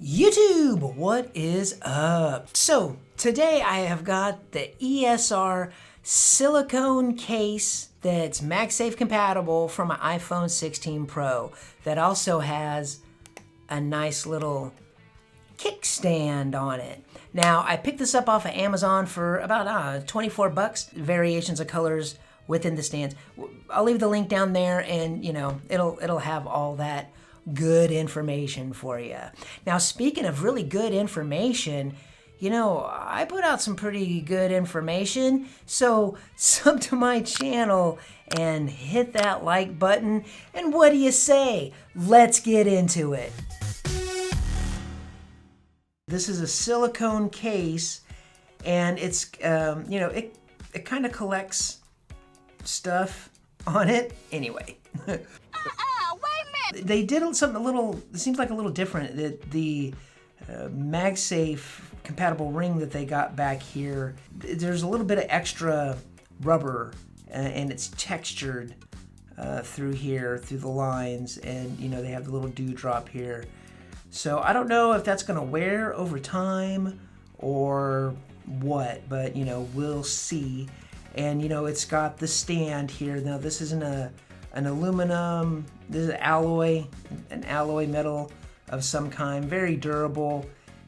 YouTube, what is up? So today I have got the ESR Silicone Case that's MagSafe compatible for my iPhone 16 Pro that also has a nice little kickstand on it. Now I picked this up off of Amazon for about 24 bucks, variations of colors within the stands. I'll leave the link down there, and it'll have all that good information for you. Now, speaking of really good information, I put out some pretty good information, so sub to my channel and hit that like button, and what do you say? Let's get into it. This is a silicone case, and it's, it kind of collects stuff on it. Anyway. They did something a little, it seems like a little different. The MagSafe compatible ring that they got back here, there's a little bit of extra rubber and it's textured through here, through the lines, and they have the little dewdrop here. So I don't know if that's gonna wear over time or what, but we'll see. And it's got the stand here. Now this isn't an aluminum, this is an alloy metal of some kind, very durable,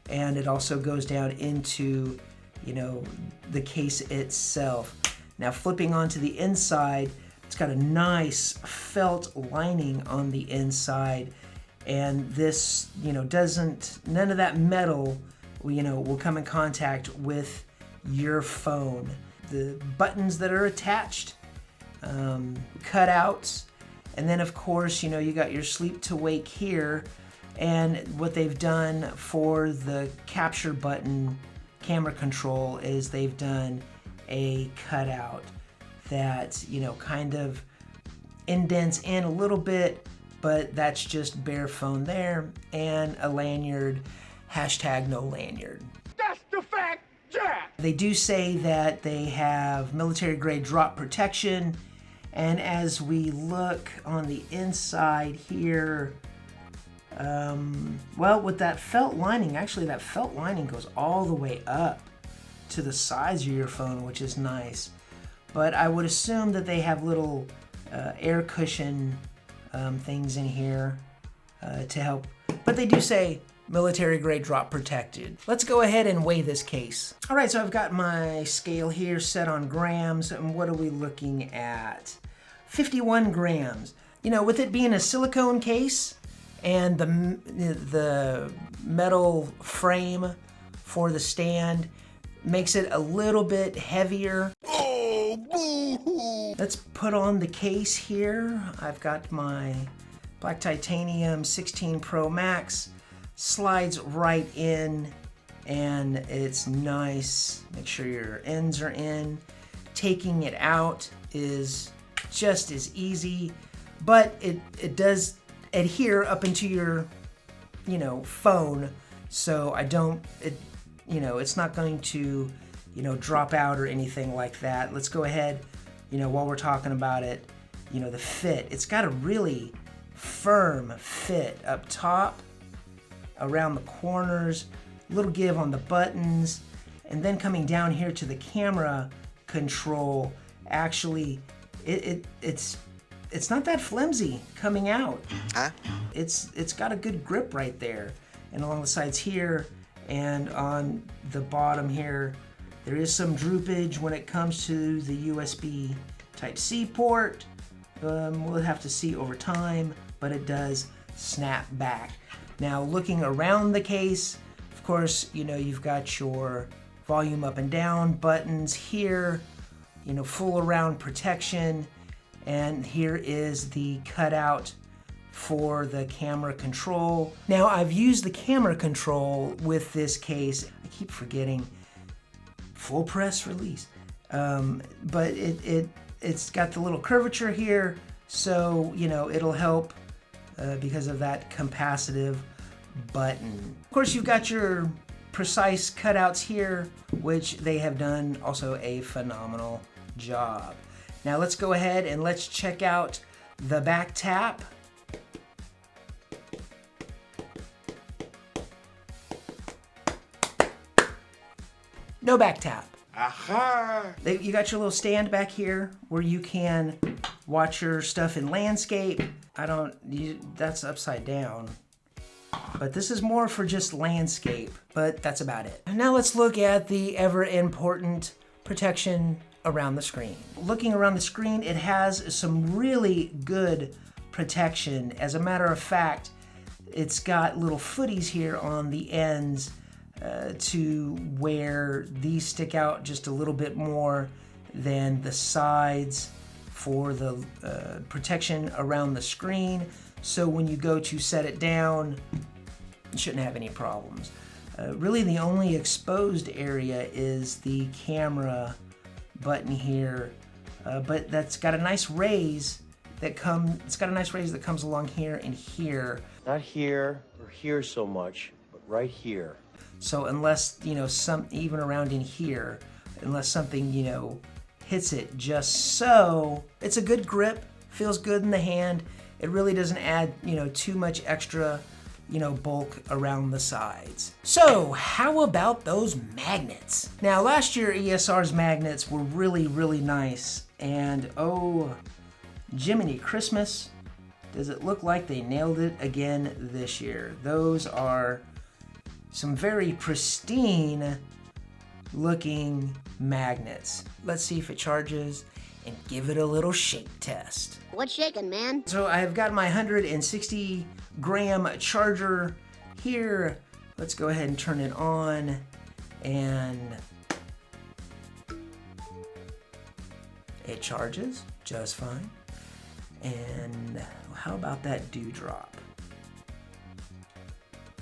and it also goes down into, the case itself. Now flipping onto the inside, it's got a nice felt lining on the inside, and this, none of that metal, will come in contact with your phone. The buttons that are attached, cutouts, and then of course you got your sleep to wake here, and what they've done for the capture button camera control is they've done a cutout that kind of indents in a little bit, but that's just bare phone there, and a lanyard, #NoLanyard. That's the fact, yeah! They do say that they have military grade drop protection, and as we look on the inside here, well, with that felt lining, actually that felt lining goes all the way up to the sides of your phone, which is nice. But I would assume that they have little air cushion things in here to help. But they do say military grade drop protected. Let's go ahead and weigh this case. All right, so I've got my scale here set on grams, and what are we looking at? 51 grams. With it being a silicone case and the metal frame for the stand makes it a little bit heavier. Oh, boo-hoo. Let's put on the case here. I've got my black titanium 16 Pro Max. Slides right in, and it's nice. Make sure your ends are in. Taking it out is just as easy, but it does adhere up into your phone, so it's not going to drop out or anything like that. Let's go ahead, while we're talking about it, the fit, it's got a really firm fit up top, around the corners, little give on the buttons, and then coming down here to the camera control, actually it's not that flimsy coming out. Huh? It's got a good grip right there, and along the sides here and on the bottom here there is some droopage when it comes to the USB Type-C port. We'll have to see over time, but it does snap back. Now looking around the case, of course, you've got your volume up and down buttons here, full around protection, and here is the cutout for the camera control. Now I've used the camera control with this case. I keep forgetting, full press release, but it's got the little curvature here, so it'll help because of that capacitive button. Of course, you've got your precise cutouts here, which they have done also a phenomenal job. Now let's go ahead and let's check out the BackTap. no BackTap. Aha! You got your little stand back here where you can watch your stuff in landscape. That's upside down. But this is more for just landscape, but that's about it. And now let's look at the ever important protection around the screen. Looking around the screen, it has some really good protection. As a matter of fact, it's got little footies here on the ends to where these stick out just a little bit more than the sides for the protection around the screen. So when you go to set it down, you shouldn't have any problems. Really the only exposed area is the camera button here, but that's got a nice raise that comes along here and here. Not here or here so much, but right here. So unless, even around in here, unless something, hits it just so, it's a good grip, feels good in the hand. It really doesn't add, too much extra, bulk around the sides. So how about those magnets? Now last year ESR's magnets were really, really nice. And oh, Jiminy Christmas, does it look like they nailed it again this year. Those are some very pristine looking magnets. Let's see if it charges and give it a little shake test. What's shaking, man? So I've got my 160 gram charger here. Let's go ahead and turn it on, and it charges just fine. And how about that dewdrop?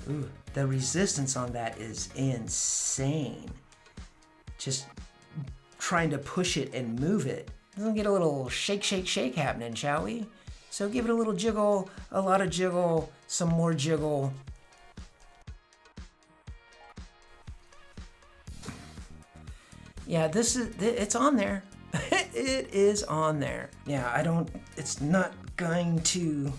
Ooh, the resistance on that is insane. Just trying to push it and move it. Let's get a little shake, shake, shake happening, shall we? So give it a little jiggle, a lot of jiggle, some more jiggle. Yeah, it's on there. It is on there. Yeah, it's not going to,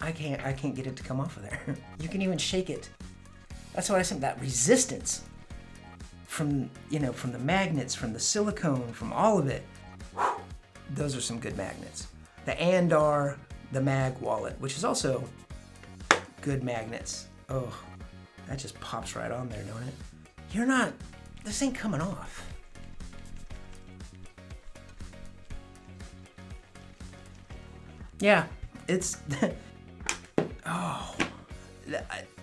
I can't get it to come off of there. You can even shake it. That's what I said, that resistance from the magnets, from the silicone, from all of it. Whew, those are some good magnets. The Andar, the Mag Wallet, which is also good magnets. Oh, that just pops right on there, don't it? This ain't coming off. Yeah, it's, oh,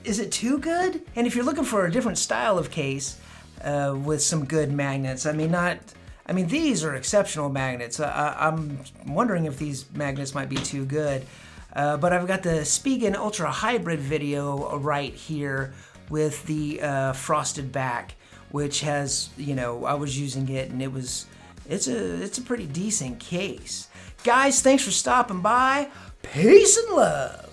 is it too good? And if you're looking for a different style of case with some good magnets, these are exceptional magnets. I'm wondering if these magnets might be too good. But I've got the Spigen Ultra Hybrid video right here with the frosted back, which has, I was using it and it's a pretty decent case. Guys, thanks for stopping by. Peace and love.